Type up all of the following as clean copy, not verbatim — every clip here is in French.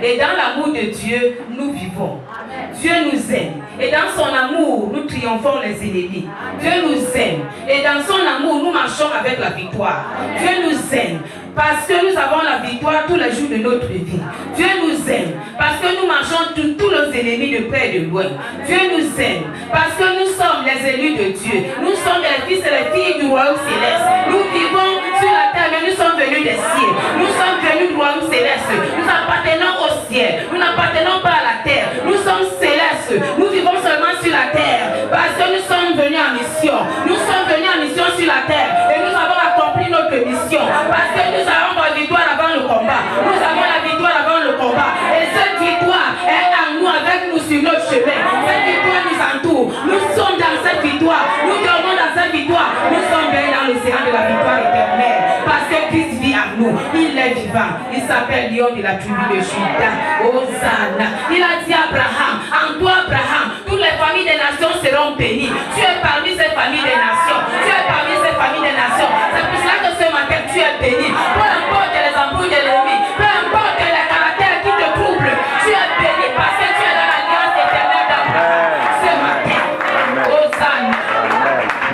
Et dans l'amour de Dieu, nous vivons. Dieu nous aime. Et dans son amour, nous triomphons les ennemis. Dieu nous aime. Et dans son amour, nous marchons avec la victoire. Dieu nous aime. Parce que nous avons la victoire tous les jours de notre vie. Dieu nous aime. Parce que nous marchons tous nos ennemis de près et de loin. Dieu nous aime. Parce que nous sommes les élus de Dieu. Nous sommes les fils et les filles du royaume céleste. Nous vivons sur la terre, mais nous sommes venus des cieux. Nous sommes venus du royaume céleste. Nous appartenons au ciel. Nous n'appartenons pas à la terre. Nous sommes célestes. Nous vivons seulement sur la terre. Parce que nous sommes venus en mission. Nous sommes venus en mission sur la terre. Et nous avons accompli notre mission. Parce que nous avons la victoire avant le combat. Nous avons la victoire avant le combat. Et cette victoire est en nous, avec nous sur notre chemin. Cette victoire nous entoure. Nous sommes dans cette victoire. Nous dormons dans cette victoire. Nous sommes bien dans l'océan de la victoire éternelle. Parce que Christ vit en nous. Il est vivant. Il s'appelle Lion de la tribu de Juda. Hosanna. Il a dit à Abraham, en toi Abraham, toutes les familles des nations seront bénies. Tu es parmi ces familles des nations. Tu es parmi ces familles des nations. C'est pour cela que ce matin tu es béni. Peu importe les embrouilles de l'ennemi, peu importe les caractères qui te troublent, tu es béni parce que tu es dans l'alliance éternelle d'Abraham. Ce matin, Hosanna.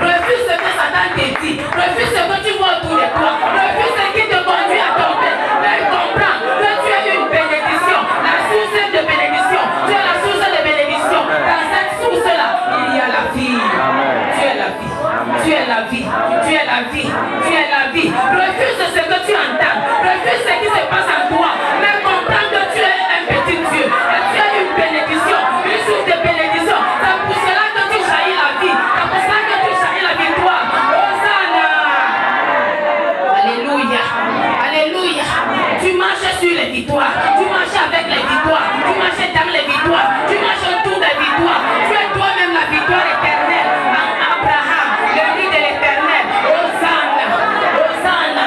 Refuse ce que Satan te dit. Refuse ce que tu vois autour de toi. Refuse ce qui te conduit à tomber. Mais comprends que tu es une bénédiction. La source de bénédiction. Tu es la source de bénédiction. Dans cette source-là, il y a la vie. Tu es la vie. Tu es la vie. Tu es la vie. Tu es la vie. Refuse ce que tu entends. Refuse ce qui se passe en toi. Mais comprends que tu es un petit Dieu. Et tu es une bénédiction. Une source de bénédiction. C'est pour cela que tu jaillis la vie. C'est pour cela que tu jaillis la victoire. Hosanna. Alléluia. Alléluia. Tu marches sur les victoires. Tu marches avec les victoires. Tu marches dans les victoires. Tu marches autour des victoires. Tu es toi-même la victoire éternelle. En Abraham, le lit de l'éternel. Hosanna. Hosanna.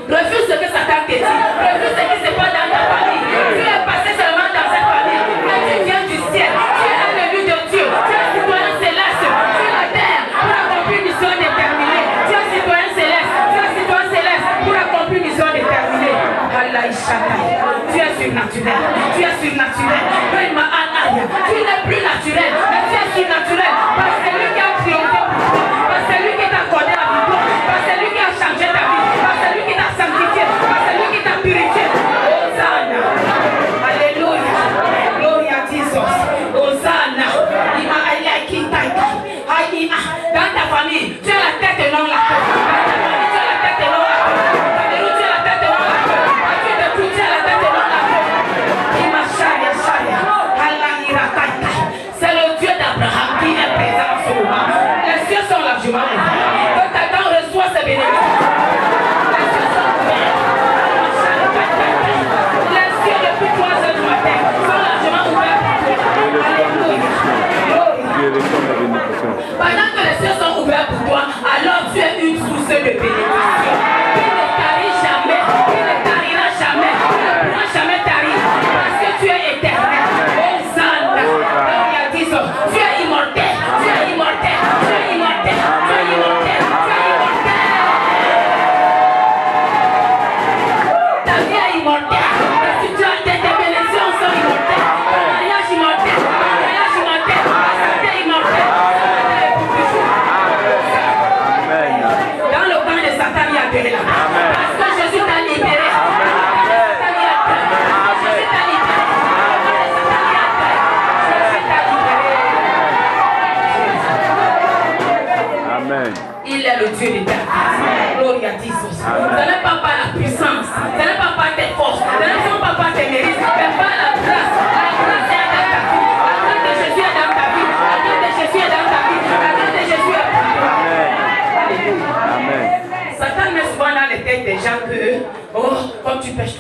Refuse ce que Satan te dit. Refuse ce qui se passe dans ta famille. Tu es passé seulement dans cette famille. Mais tu viens du ciel. Tu es un élu de Dieu. Tu es un citoyen céleste sur la terre pour accomplir une mission déterminée. Tu es un citoyen céleste. Tu es un citoyen céleste pour accomplir une mission déterminée. Allah Ishaka. Tu es surnaturel. Tu es surnaturel. Tu n'es plus naturel. Mais tu es surnaturel. Parce que lui qui a triomphé pour toi. Parce que lui qui t'a accordé la victoire. Parce que lui qui a changé ta vie. Parce que lui qui t'a sanctifié. Parce que lui qui t'a purifié. Hosanna.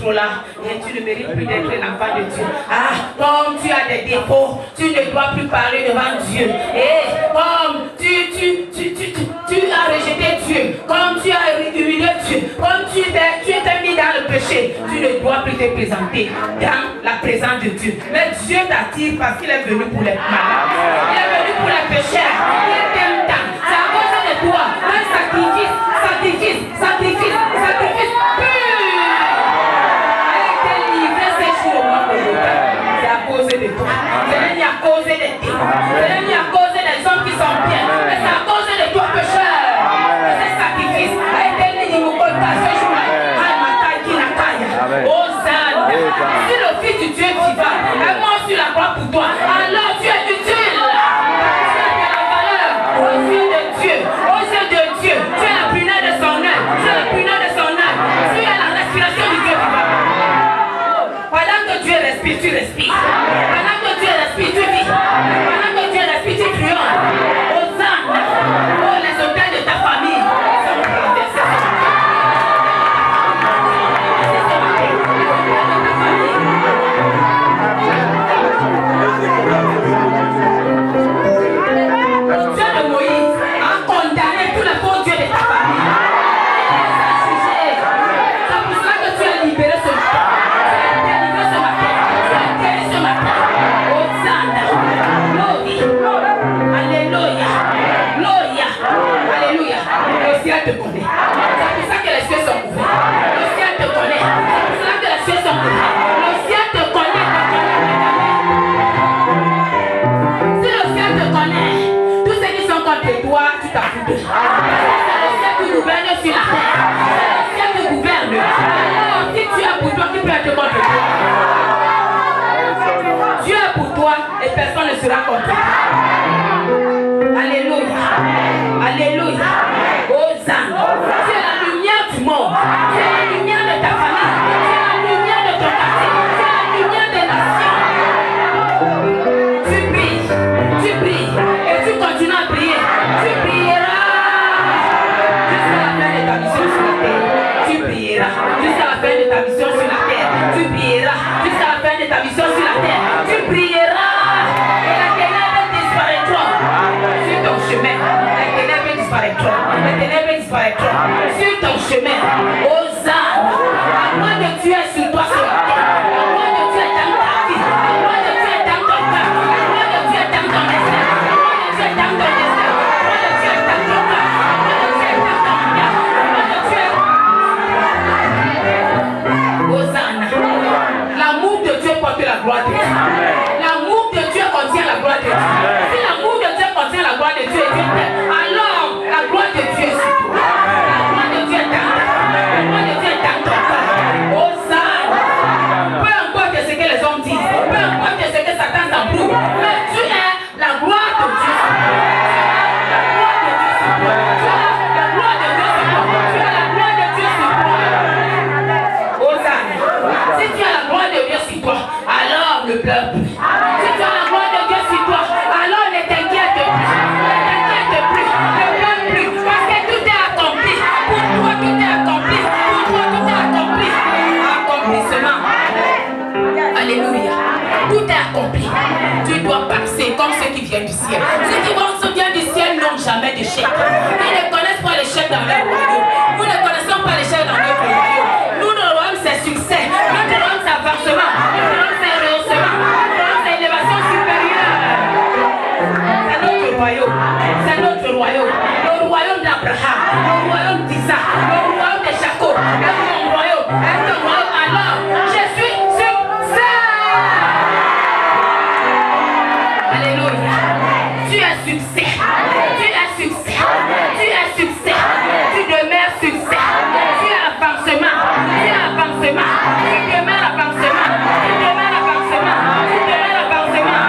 trop là et tu ne mérites plus d'être l'enfant de Dieu. Ah, comme tu as des défauts, tu ne dois plus parler devant Dieu. Et comme tu as rejeté Dieu, comme tu as humilié Dieu, comme tu t'es mis dans le péché, tu ne dois plus te présenter dans la présence de Dieu. Mais Dieu t'attire parce qu'il est venu pour les malades. Il est venu pour les pécheurs. Il t'aime tant. C'est à cause de toi. Un sacrifice pur a été livré ces jours au monde de Dieu. C'est à cause de toi. Ce n'est ni à cause de tes. Ce n'est ni à cause des hommes qui sont bien. Mais c'est à cause de toi, pécheur. Ce sacrifice a été livré au monde de ce jour-là. Hosanna. Si le Fils du Dieu vivant est mort sur la croix pour toi, alors tu es utile. Tu as de la valeur aux yeux de Dieu. Aux yeux de Dieu. Tu es la prunelle de son œil. Tu es la prunelle de son œil. Tu es la respiration du Dieu vivant. Pendant que Dieu respire, tu respires. Pendant que Dieu respire, tu vis. Pendant que Dieu respire, tu triomphes. Hosanna. Oh, les hôtels de ta famille sont traversés. Dieu de Moïse a condamné tous les faux dieux de ta famille. C'est pour cela que tu es libéré ce matin. Tu es délivré ce matin. Tu es guéri ce matin. Hosanna. Gloria. Alléluia. Gloria. Alléluia. Le ciel te connaît. C'est pour ça que les cieux sont ouverts. Le ciel te connaît. C'est pour cela que les cieux sont ouverts. Le ciel te connaît. Si le ciel te connaît, tous ceux qui sont contre toi, tu t'en fous d'eux. C'est le ciel qui gouverne sur la terre. C'est le ciel qui gouverne. Alors, si tu es pour toi, qui peut être contre toi? Dieu est pour toi et personne ne sera contre toi. Alléluia. Alléluia. Hosanna. Tu es la lumière du monde. Tu es la lumière de ta famille. Tu es la lumière de ton quartier. Tu es la lumière des nations. Tu brilles et tu continues à briller. Tu brilleras jusqu'à la fin de ta mission sur la terre. Tu brilleras jusqu'à la fin de ta mission sur la terre. Tu brilleras jusqu'à la fin de ta mission sur la terre. Tu brilleras et les ténèbres disparaîtront sur ton chemin. Les ténèbres disparaîtront. Les ténèbres disparaîtront sur ton chemin. Hosanna. La gloire de Dieu est sur toi sur la terre. La gloire de Dieu est dans ta vie. La gloire de Dieu est dans ton cœur. La gloire de Dieu est dans ton esprit. La gloire de Dieu est dans ton destin. La gloire de Dieu est dans ton cœur. La gloire de Dieu est dans ton cœur. La gloire de Dieu est... Hosanna. L'amour de Dieu porte la gloire de Dieu. L'amour de Dieu contient la gloire de Dieu. Si l'amour de Dieu contient la gloire de Dieu, alors la gloire de Dieu est sur toi. La gloire de Dieu est dans toi. La gloire de Dieu est dans ton cœur. Hosanna. Peu importe ce que les hommes disent, peu importe ce que Satan t'embrouille, mais tu es la gloire de Dieu. La gloire de Dieu sur toi. Tu as la gloire de Dieu sur toi. Tu as la gloire de Dieu sur toi. Hosanna. Si tu as la gloire de Dieu sur toi, alors ne pleure plus. Si tu as la gloire de Dieu sur toi, alors ne t'inquiète plus. Ne t'inquiète plus. Ne pleure plus. Parce que tout est accompli. Pour toi, tout est accompli. Pour toi, tout est accompli. Accomplissement. Alléluia. Tout est accompli. Tu dois passer comme ceux qui viennent du ciel. Ceux qui viennent du ciel n'ont jamais d'échec. Ils ne connaissent pas l'échec dans leur royaume. Nous ne connaissons pas l'échec dans notre royaume. Nous, notre royaume, c'est succès. Notre royaume, c'est avancement. Notre royaume, c'est rehaussement. Notre royaume, c'est élévation supérieure. C'est notre royaume. C'est notre royaume. Le royaume d'Abraham. Le royaume d'Isaac. Le royaume de Jacob. Et mon royaume. Et ton royaume. Alors, je suis succès. Alléluia. Tu es succès. Tu es succès. Tu es succès. Tu demeures succès. Tu es avancement. Tu es avancement. Tu demeures avancement. Tu demeures avancement. Tu demeures avancement.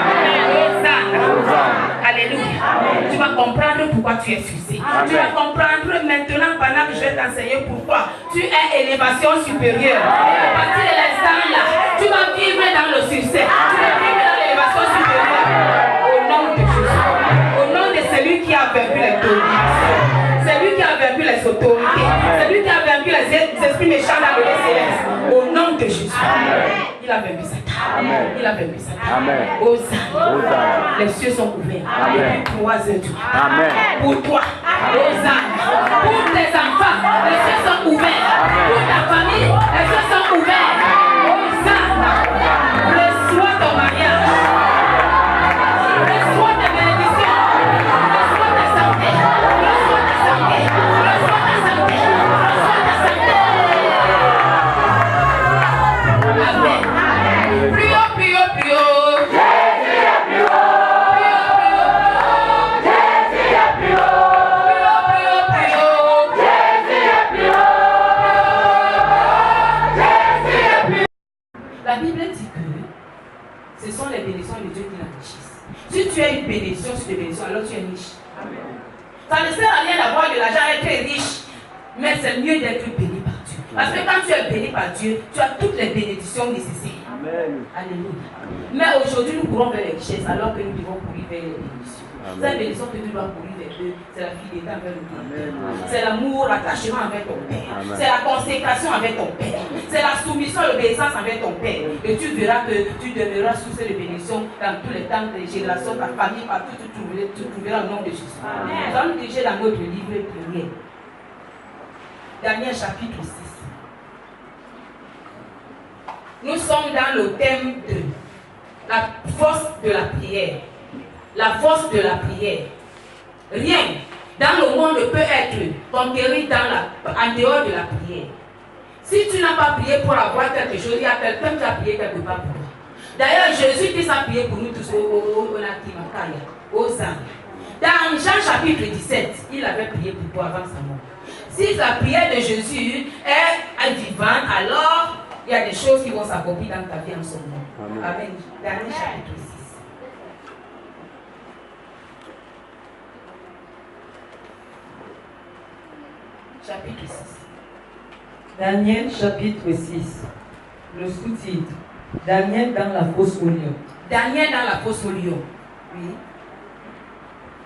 Hosanna. Alléluia. Tu vas comprendre pourquoi tu es succès. Tu vas comprendre maintenant pendant que je vais t'enseigner pourquoi tu es élévation supérieure. À partir de l'instant là, tu vas vivre dans le succès. Tu vas vivre dans l'élévation supérieure. Au nom de Jésus. Au nom de celui qui a vaincu les dominations. Celui qui a vaincu les autorités. Celui qui a vaincu les esprits méchants dans le céleste. Au nom de Il a vaincu Satan. Amen. Il a vaincu Satan. Amen. Hosanna. Hosanna. Les cieux sont ouverts. Amen. Et puis 3 heures du matin. Amen. Pour toi. Hosanna. Pour tes enfants, les cieux sont ouverts. Pour ta famille, les cieux sont ouverts. Hosanna. Reçois ton mariage. Reçois tes bénédictions. Reçois ta santé. Reçois ta santé. Reçois ta santé. Reçois ta santé. Amen. Prions, prions, prions. Jésus est plus haut. Prions, prions, prions. Jésus est plus haut. Prions, prions, prions. Jésus est plus haut. Jésus est plus haut. La Bible dit que ce sont les bénédictions de Dieu qui l'enrichissent. Si tu as une bénédiction sur des bénédictions, alors tu es riche. Ça ne sert à rien d'avoir de l'argent et être riche, mais c'est mieux d'être béni par Dieu. Parce que quand tu es béni par Dieu, tu as toutes les bénédictions nécessaires. Amen. Alléluia. Mais aujourd'hui, nous courons vers les richesses alors que nous devons courir vers les bénédictions. C'est la bénédiction que tu dois courir vers Dieu. C'est la fidélité envers le Père. C'est l'amour, l'attachement avec ton Père. C'est la consécration avec ton Père. C'est la soumission, l'obéissance avec ton Père. Et tu verras que tu demeureras sous ces bénédictions dans tous les temps, les générations, ta famille, partout, tu trouveras au nom de Jésus. Nous allons diriger dans notre livre prière. Daniel chapitre 6. Nous sommes dans le thème de la force de la prière. La force de la prière. Rien dans le monde ne peut être conquéri en dehors de la prière. Si tu n'as pas prié pour avoir quelque chose, il y a quelqu'un qui a prié quelque part pour toi. D'ailleurs, Jésus qui a prié pour nous tous au Zan. Dans Jean chapitre 17, il avait prié pour toi avant sa mort. Si la prière de Jésus est vivante, alors il y a des choses qui vont s'accomplir dans ta vie en ce moment. Amen. Daniel chapitre 6. Chapitre 6. Daniel chapitre 6. Le sous-titre. Daniel dans la fosse au lion. Daniel dans la fosse au lion. Oui.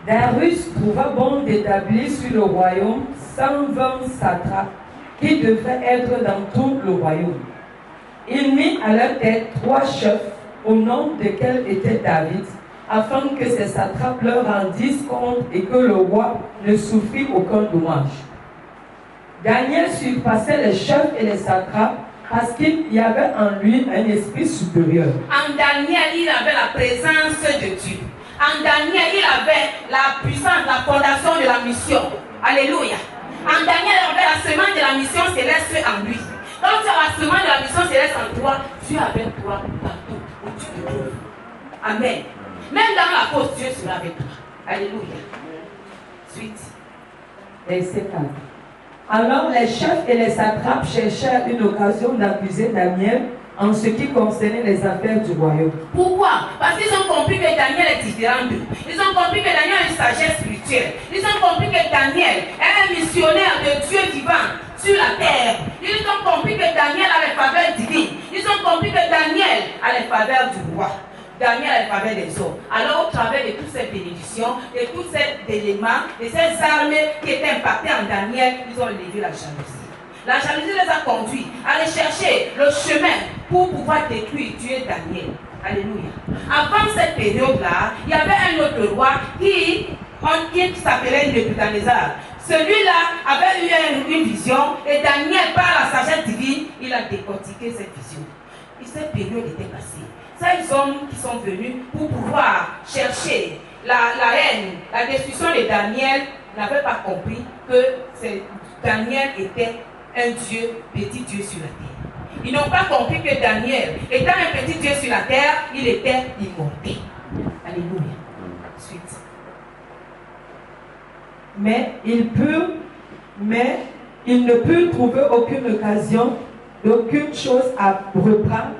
Darius trouva bon d'établir sur le royaume 120 satrapes qui devaient être dans tout le royaume. Il mit à leur tête 3 chefs, au nom desquels était David, afin que ces satrapes leur rendissent compte et que le roi ne souffrit aucun dommage. Daniel surpassait les chefs et les satrapes parce qu'il y avait en lui un esprit supérieur. En Daniel, il avait la présence de Dieu. En Daniel, il avait la puissance, la fondation de la mission. Alléluia. En Daniel, il avait la semence de la mission céleste en lui. Quand tu as la semence de la mission céleste en toi, Dieu est avec toi partout où tu te trouves. Amen. Même dans la fosse, Dieu sera avec toi. Alléluia. Suite. Verset 4. Alors les chefs et les satrapes cherchèrent une occasion d'accuser Daniel en ce qui concernait les affaires du royaume. Pourquoi? Parce qu'ils ont compris que Daniel est différent d'eux. Ils ont compris que Daniel a une sagesse spirituelle. Ils ont compris que Daniel est un missionnaire de Dieu divin sur la terre. Ils ont compris que Daniel a les faveurs divines. Ils ont compris que Daniel a les faveurs du roi. Daniel a les faveurs des hommes. Alors au travers de toutes ces bénédictions, de tous ces éléments, de ces armes qui étaient impactées en Daniel, ils ont levé la jalousie. La jalousie les a conduits à aller chercher le chemin pour pouvoir détruire Dieu Daniel. Alléluia. Avant cette période-là, il y avait un autre roi qui s'appelait Nebuchadnezzar. Celui-là avait eu une vision et Daniel, par la sagesse divine, il a décortiqué cette vision. Et cette période était passée. Ces hommes qui sont venus pour pouvoir chercher la haine, la destruction de Daniel, n'avaient pas compris que Daniel était un Dieu, petit Dieu sur la terre. Ils n'ont pas compris que Daniel, étant un petit Dieu sur la terre, il était immortel. Alléluia. Suite. Mais il ne put trouver aucune occasion d'aucune chose à reprendre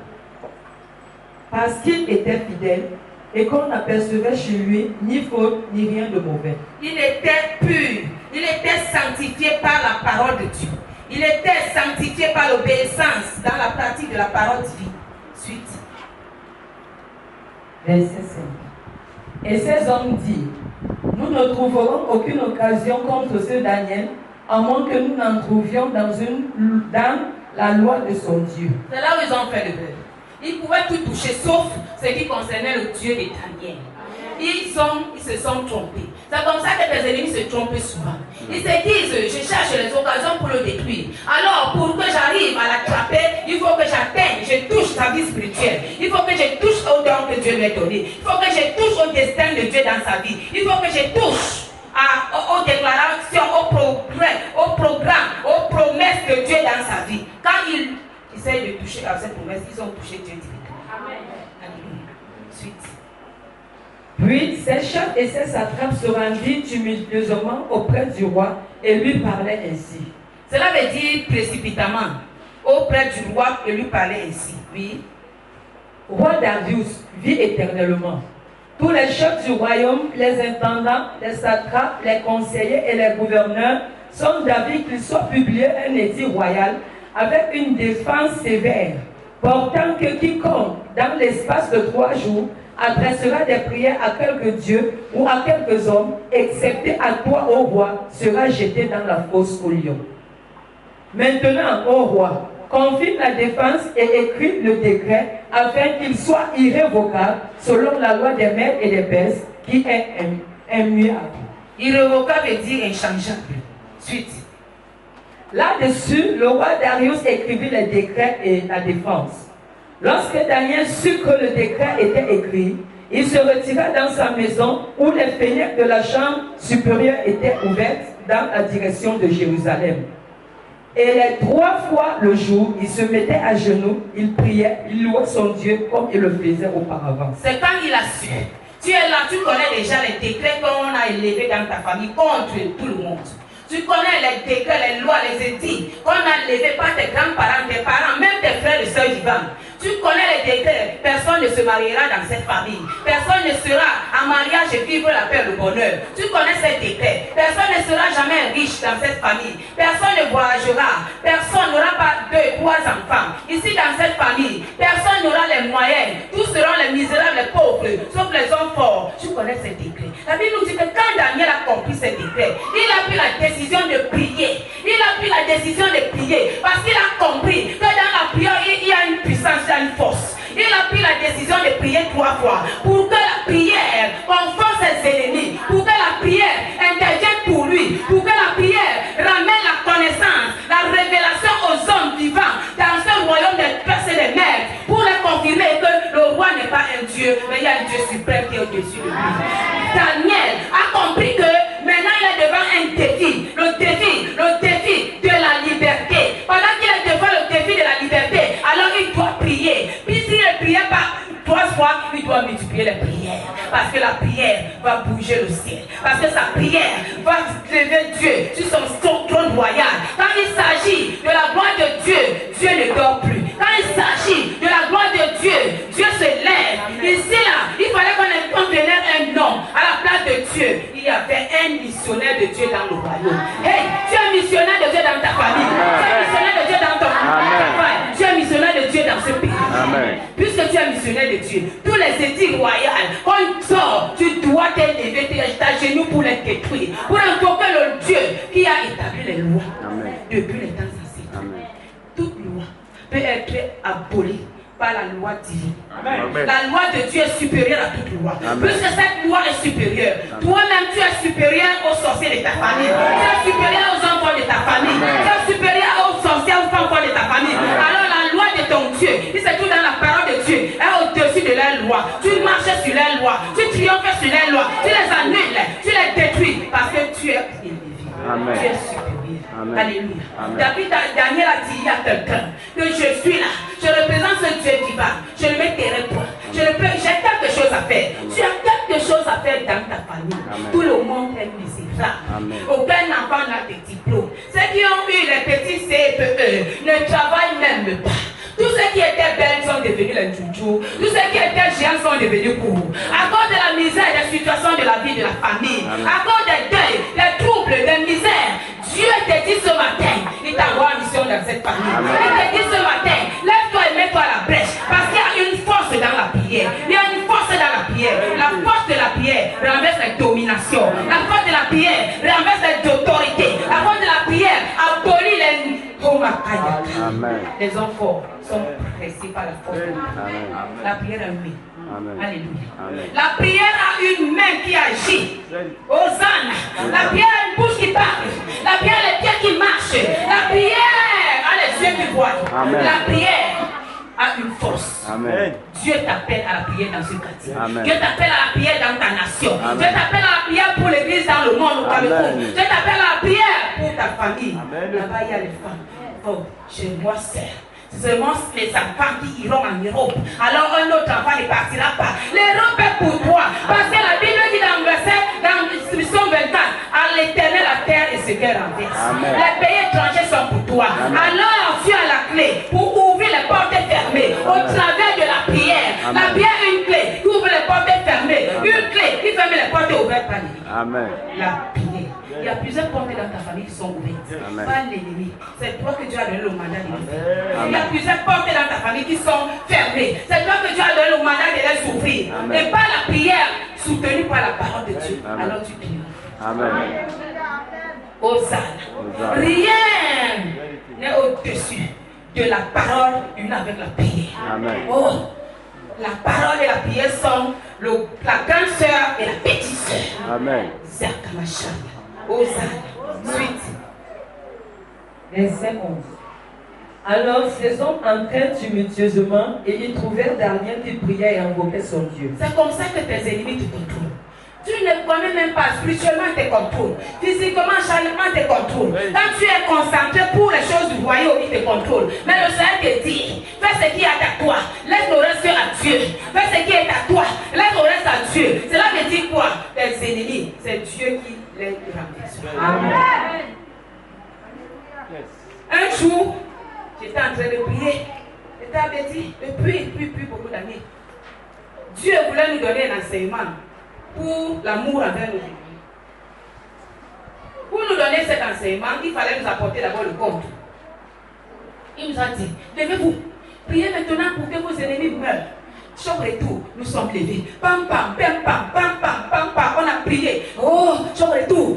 parce qu'il était fidèle et qu'on n'apercevait chez lui ni faute ni rien de mauvais. Il était pur, il était sanctifié par la parole de Dieu. Il était sanctifié par l'obéissance dans la pratique de la parole divine. Suite. Verset 5. Et ces hommes dirent, nous ne trouverons aucune occasion contre ce Daniel, à moins que nous n'en trouvions dans la loi de son Dieu. C'est là où ils ont fait le bœuf. Ils pouvaient tout toucher, sauf ce qui concernait le Dieu de Daniel. Ils se sont trompés. C'est comme ça que tes ennemis se trompent souvent. Ils se disent, je cherche les occasions pour le détruire. Alors, pour que j'arrive à l'attraper, il faut que j'atteigne, je touche sa vie spirituelle. Il faut que je touche au don que Dieu lui a donné. Il faut que je touche au destin de Dieu dans sa vie. Il faut que je touche aux déclarations, au programme, aux promesses de Dieu dans sa vie. Quand ils essayent de toucher à cette promesse, ils ont touché Dieu directement. Amen. Alléluia. Suite. Puis ses chefs et ses satrapes se rendirent tumultueusement auprès du roi et lui parlaient ainsi. Cela veut dire précipitamment auprès du roi et lui parlaient ainsi. Oui. Roi Darius vit éternellement. Tous les chefs du royaume, les intendants, les satrapes, les conseillers et les gouverneurs sont d'avis qu'il soit publié un édit royal avec une défense sévère, portant que quiconque, dans l'espace de 3 jours, adressera des prières à quelque dieu ou à quelques hommes, excepté à toi, ô roi, sera jeté dans la fosse au lion. Maintenant, ô roi, confirme la défense et écrit le décret afin qu'il soit irrévocable selon la loi des mers et des bêtes qui est immuable. Irrévocable veut dire inchangeable. Suite. Là-dessus, le roi Darius écrivit les décrets et la défense. Lorsque Daniel sut que le décret était écrit, il se retira dans sa maison où les fenêtres de la chambre supérieure étaient ouvertes dans la direction de Jérusalem. Et les 3 fois le jour, il se mettait à genoux, il priait, il louait son Dieu comme il le faisait auparavant. C'est quand il a su. Tu es là, tu connais déjà les décrets qu'on a élevés dans ta famille contre tout le monde. Tu connais les décrets, les lois, les édits qu'on a élevés par tes grands-parents, tes parents, même tes frères et sœurs vivants. Tu connais les décrets, personne ne se mariera dans cette famille. Personne ne sera en mariage et vivre la paix et le bonheur. Tu connais ces décrets. Personne ne sera jamais riche dans cette famille. Personne ne voyagera. Personne n'aura pas 2, 3 enfants. Ici dans cette famille, personne n'aura les moyens. Tous seront les misérables, les pauvres, sauf les hommes forts. Tu connais ces décrets. La Bible nous dit que quand Daniel a compris ces décrets, il a pris la décision de prier. Il a pris la décision de prier parce qu'il a compris que dans la prière, il y a une puissance, il y a une force. Il a pris la décision de prier 3 fois pour que la prière renforce ses ennemis, pour que la prière intervienne pour lui, pour que la prière ramène la connaissance, la révélation aux hommes vivants dans ce royaume des pères et des mères, pour les confirmer que le roi n'est pas un Dieu, mais il y a un Dieu suprême qui est au-dessus de lui. Daniel a compris que maintenant il est devant un défi, le défi de la liberté. Pendant qu'il est devant le défi de la liberté, alors il doit prier. Puis s'il ne priait pas 3 fois, il doit multiplier les prières. Parce que la prière va bouger le ciel. Parce que sa prière va lever Dieu sur son trône royal. Quand il s'agit de la gloire de Dieu, Dieu ne dort plus. Quand il s'agit de la gloire de Dieu, Dieu se lève. Ici là, il fallait qu'on vénère un homme à la place de Dieu. Il y avait un missionnaire de Dieu dans le royaume. Hey, tu es missionnaire de Dieu dans ta famille. Tu es missionnaire de Dieu dans ton travail. Tu es missionnaire de Dieu dans ce pays. Amen. Puisque tu es missionnaire de Dieu, tous les édits royaux, quand tu sors, tu dois t'élever ta genoux pour les détruire, pour invoquer le Dieu qui a établi les lois. Amen. Depuis les temps anciens. Amen. Toute loi peut être abolie par la loi divine. Amen. La loi de Dieu est supérieure à toute loi. Amen. Puisque cette loi est supérieure, toi-même tu es supérieur aux sorciers de ta famille. Tu es supérieur aux enfants de ta famille. Amen. Tu es supérieur aux sorciers, aux enfants de ta famille. Amen. Alors la loi de ton Dieu, il se trouve dans la parole de Dieu, est au-dessus de leur loi. Tu marches sur leur loi, tu triomphes sur leur loi, tu les annules, tu les détruis parce que tu es élevé. Amen. Tu es supérieur. Amen. Alléluia. Amen. Daniel a dit à quelqu'un que je suis là, je représente ce Dieu divin, je ne me tairai point. J'ai quelque chose à faire. Tu as quelque chose à faire dans ta famille. Amen. Tout le monde est misérable. Amen. Aucun enfant n'a de diplôme. Ceux qui ont eu les petits CPE ne travaillent même pas. Tous ceux qui étaient belles sont devenus les joujou. Tous ceux qui étaient géants sont devenus courts. À cause de la misère, des situations de la vie de la famille. Amen. À cause des deuils, des troubles, des misères. Dieu te dit ce matin, il t'envoie en mission dans cette famille. Amen. Il te dit ce matin, lève-toi et mets-toi à la brèche. Parce qu'il y a une force dans la prière. Il y a une force dans la prière. La force de la prière renverse les dominations. La force de la prière renverse les autorités. La force de la prière abolit les... Amen. Les hommes forts sont pressés pas la force. La prière a une main. Alléluia. La prière a une main qui agit. Hosanna. La prière a une bouche qui parle. La prière a les pieds qui marchent. La prière a les yeux qui voient. La prière a une force. Amen. Dieu t'appelle à la prière dans ce quartier. Amen. Dieu t'appelle à la prière dans ta nation. Amen. Dieu t'appelle à la prière pour l'église dans le monde, au Cameroun. Amen. Dieu t'appelle à la prière pour ta famille. Amen. Là-bas, il y a les femmes. Oh, chez moi, c'est seulement les enfants qui iront en Europe. Alors un autre enfant ne partira pas. L'Europe est pour toi. Parce que la Bible dit dans le verset, dans Psalm 24, à l'éternel la terre et ce qu'elle renverse. Les pays étrangers sont pour toi. Amen. Alors tu as la clé pour ouvrir les portes fermées au travers de la prière. Amen. La prière est une clé qui ouvre les portes fermées. Amen. Une clé qui ferme les portes ouvertes par l'ennemi. Amen. La prière. Il y a plusieurs portes dans ta famille qui sont ouvertes. Amen. Pas l'ennemi. C'est toi que Dieu a donné le mandat de les faire. Amen. Il y a plusieurs portes dans ta famille qui sont fermées. C'est toi que Dieu a donné le mandat de les ouvrir. Amen. Et par la prière soutenue par la parole de Dieu. Amen. Alors tu pries. Amen. Hosanna. Hosanna. Rien n'est au-dessus de la parole une avec la prière. Amen. Oh, la parole et la prière sont la grande sœur et la petite sœur. Amen. Zakamashaya. Hosanna. Suite. Verset 11. Alors ces hommes entrèrent tumultueusement et ils trouvèrent Daniel qui priait et invoquait son Dieu. C'est comme ça que tes ennemis te contrôlent. Tu ne connais même pas, spirituellement te contrôle, physiquement, charitement te contrôle. Quand tu es concentré pour les choses du royaume, il te contrôle. Mais le Seigneur te dit, fais ce qui est à toi, laisse le reste à Dieu. Fais ce qui est à toi, laisse le reste à Dieu. Cela veut dire quoi? Tes ennemis, c'est Dieu qui les renverse. Amen. Un jour, j'étais en train de prier. J'étais averti depuis beaucoup d'années. Dieu voulait nous donner un enseignement pour l'amour envers nos ennemis. Pour nous donner cet enseignement, il fallait nous apporter d'abord le compte. Il nous a dit, levez-vous, priez maintenant pour que vos ennemis meurent. Chaque retour, nous sommes levés. Pam pam, pam pam, pam pam, pam pam, on a prié. Oh, chaque retour,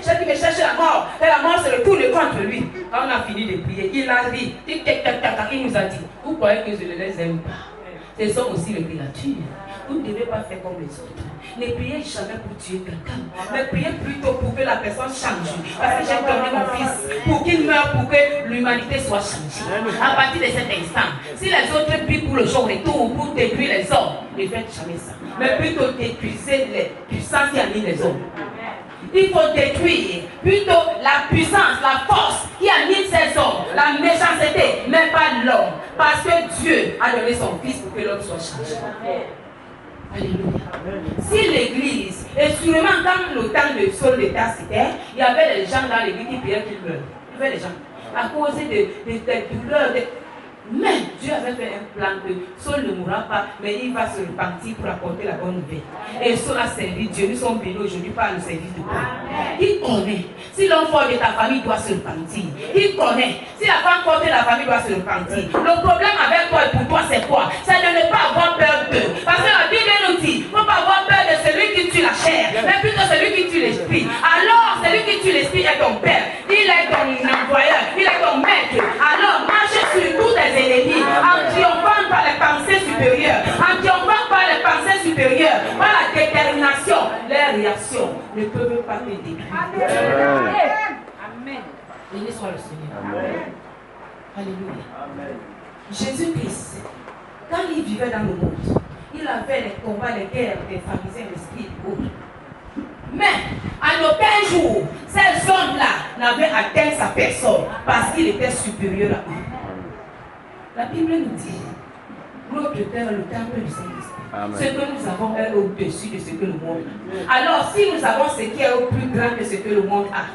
ceux qui me cherchent la mort, et la mort se retourne contre lui. Quand on a fini de prier, il a ri, il nous a dit, vous croyez que je ne les aime pas? Ce sont aussi les créatures. Vous ne devez pas faire comme les autres. Ne priez jamais pour tuer quelqu'un, mais priez plutôt pour que la personne change. Parce que j'ai donné mon fils pour qu'il meure, pour que l'humanité soit changée. À partir de cet instant, si les autres prient pour le jour retour, pour détruire les hommes, ne faites jamais ça. Mais plutôt détruisez les puissances qui animent les hommes. Il faut détruire plutôt la puissance, la force qui anime ces hommes, la méchanceté, mais pas l'homme. Parce que Dieu a donné son fils pour que l'homme soit changé. Alléluia. Si l'église, et sûrement dans le temps de Saul de Tarse, il y avait des gens dans l'église qui priaient qu'ils meurent. Il y avait des gens. À cause des douleurs, mais Dieu avait fait un plan que Saul ne mourra pas, mais il va se repentir pour apporter la bonne nouvelle. Et Saul a servi Dieu. Nous sommes bénis aujourd'hui par le service de Dieu. Il connaît. Si l'enfant de ta famille doit se repentir, il connaît. Si la femme forte de la famille doit se repentir. Le problème avec toi et pour toi, c'est quoi? C'est de ne pas avoir peur d'eux. Parce que la Bible nous dit, il ne faut pas avoir peur de celui qui tue la chair, mais plutôt celui qui tue l'esprit. Alors, celui qui tue l'esprit est ton père. Il est ton employeur. Il est ton maître. Alors, marche sur tous tes ennemis, en triomphant par les pensées supérieures, en triomphant par les pensées supérieures, par la détermination, les réactions ne peuvent pas te détruire. Amen. Béni soit le Seigneur. Amen. Alléluia. Jésus-Christ, quand il vivait dans le monde, il avait les combats, les guerres des pharisiens, des scribes et autres. Mais en aucun jour, ces hommes-là n'avaient atteint sa personne parce qu'il était supérieur à eux. La Bible nous dit, notre terre est le temple du Saint-Esprit. Ce que nous avons est au-dessus de ce que le monde a. Alors, si nous avons ce qui est au plus grand que ce que le monde a,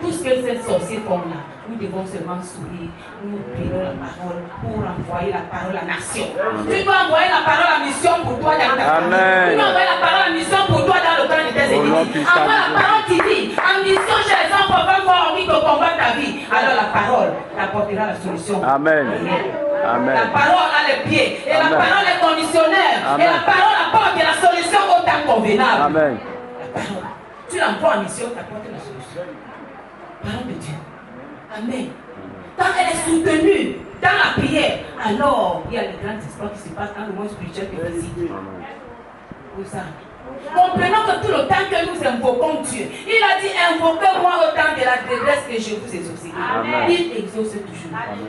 tout ce que ces sorciers font là, nous devons seulement sourire, nous prions la parole pour envoyer la parole à la nation. Tu dois envoyer la parole à la mission pour toi dans ta famille. Tu dois envoyer la parole à la mission pour toi dans le camp de tes ennemis. Envoie la parole qui dit, en mission chez les hommes pour avoir envie de combattre ta vie. Alors la parole t'apportera la solution. Amen. Amen. La parole a les pieds et Amen. la parole est conditionnelle. Amen. Et la parole apporte la solution au temps convenable. Amen. La parole, tu l'envoies en mission, t'apporte la solution. Parole de Dieu. Amen. Quand elle est soutenue dans la prière alors il y a les grands espoirs qui se passent dans le monde spirituel et physique. Amen. Pour ça. Comprenons que tout le temps que nous invoquons Dieu, il a dit invoquez-moi au temps de la détresse et je vous exaucerai. Amen. Il exauce toujours. Amen.